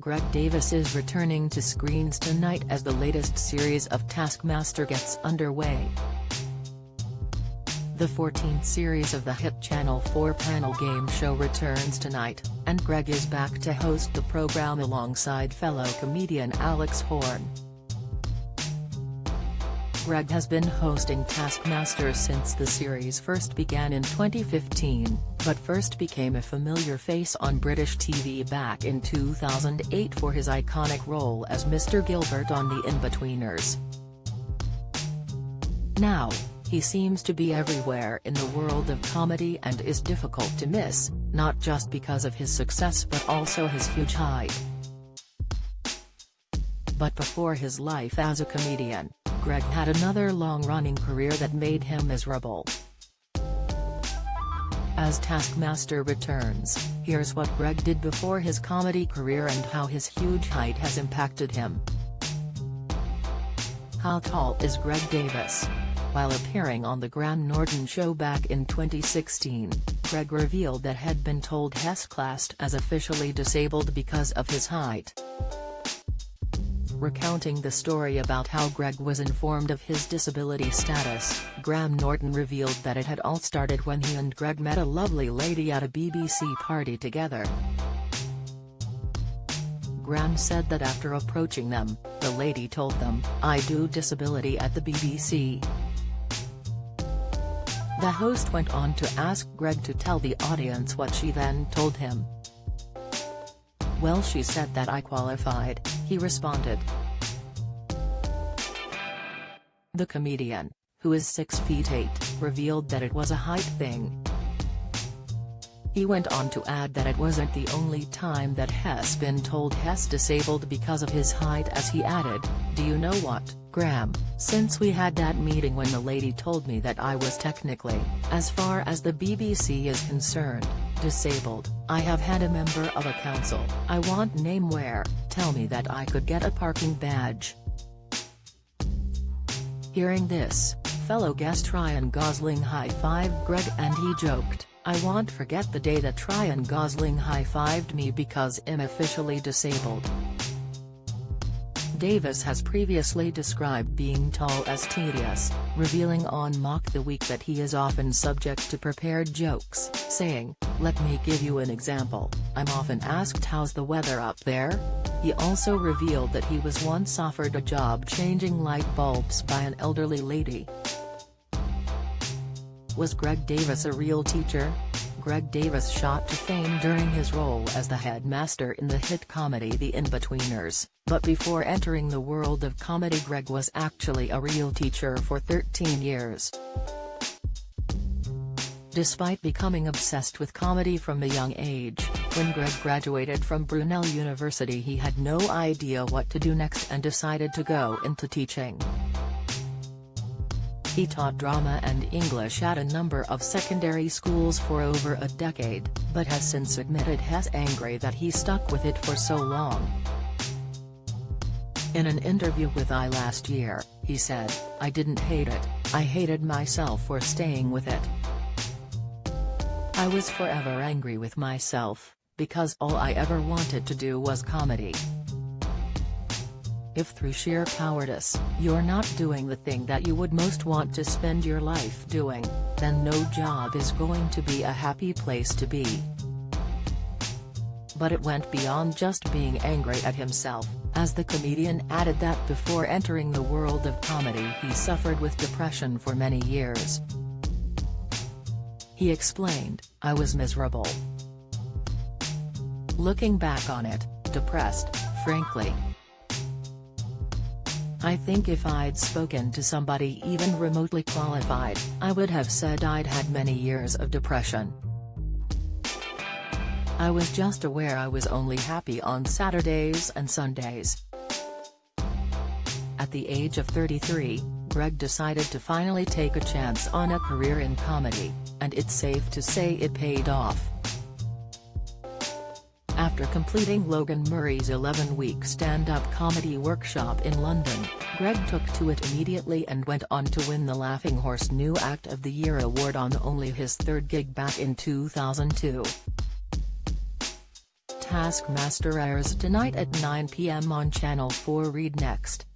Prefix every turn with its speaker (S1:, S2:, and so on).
S1: Greg Davies is returning to screens tonight as the latest series of Taskmaster gets underway. The 14th series of the hit Channel 4 panel game show returns tonight, and Greg is back to host the program alongside fellow comedian Alex Horne. Greg has been hosting Taskmaster since the series first began in 2015, but first became a familiar face on British TV back in 2008 for his iconic role as Mr. Gilbert on The In-Betweeners. Now, he seems to be everywhere in the world of comedy and is difficult to miss, not just because of his success but also his huge height. But before his life as a comedian, Greg had another long-running career that made him miserable. As Taskmaster returns, here's what Greg did before his comedy career and how his huge height has impacted him. How tall is Greg Davies? While appearing on The Graham Norton Show back in 2016, Greg revealed that had been told he's classed as officially disabled because of his height. Recounting the story about how Greg was informed of his disability status, Graham Norton revealed that it had all started when he and Greg met a lovely lady at a BBC party together. Graham said that after approaching them, the lady told them, "I do disability at the BBC." The host went on to ask Greg to tell the audience what she then told him. "Well, she said that I qualified," he responded. The comedian, who is 6'8", revealed that it was a height thing. He went on to add that it wasn't the only time that he's been told he's disabled because of his height, as he added, "Do you know what, Graham, since we had that meeting when the lady told me that I was technically, as far as the BBC is concerned, disabled, I have had a member of a council I won't name where, tell me that I could get a parking badge." Hearing this, fellow guest Ryan Gosling high-fived Greg and he joked, "I won't forget the day that Ryan Gosling high-fived me because I'm officially disabled." Davies has previously described being tall as tedious, revealing on Mock the Week that he is often subject to prepared jokes, saying, "Let me give you an example, I'm often asked how's the weather up there?" He also revealed that he was once offered a job changing light bulbs by an elderly lady. Was Greg Davies a real teacher? Greg Davies shot to fame during his role as the headmaster in the hit comedy The In-Betweeners, but before entering the world of comedy Greg was actually a real teacher for 13 years. Despite becoming obsessed with comedy from a young age, when Greg graduated from Brunel University he had no idea what to do next and decided to go into teaching. He taught drama and English at a number of secondary schools for over a decade, but has since admitted he's angry that he stuck with it for so long. In an interview with I last year, he said, "I didn't hate it, I hated myself for staying with it. I was forever angry with myself, because all I ever wanted to do was comedy. If through sheer cowardice, you're not doing the thing that you would most want to spend your life doing, then no job is going to be a happy place to be." But it went beyond just being angry at himself, as the comedian added that before entering the world of comedy he suffered with depression for many years. He explained, "I was miserable. Looking back on it, depressed, frankly. I think if I'd spoken to somebody even remotely qualified, I would have said I'd had many years of depression. I was just aware I was only happy on Saturdays and Sundays." At the age of 33, Greg decided to finally take a chance on a career in comedy, and it's safe to say it paid off. After completing Logan Murray's 11-week stand-up comedy workshop in London, Greg took to it immediately and went on to win the Laughing Horse New Act of the Year award on only his third gig back in 2002. Taskmaster airs tonight at 9 p.m. on Channel 4. Read next.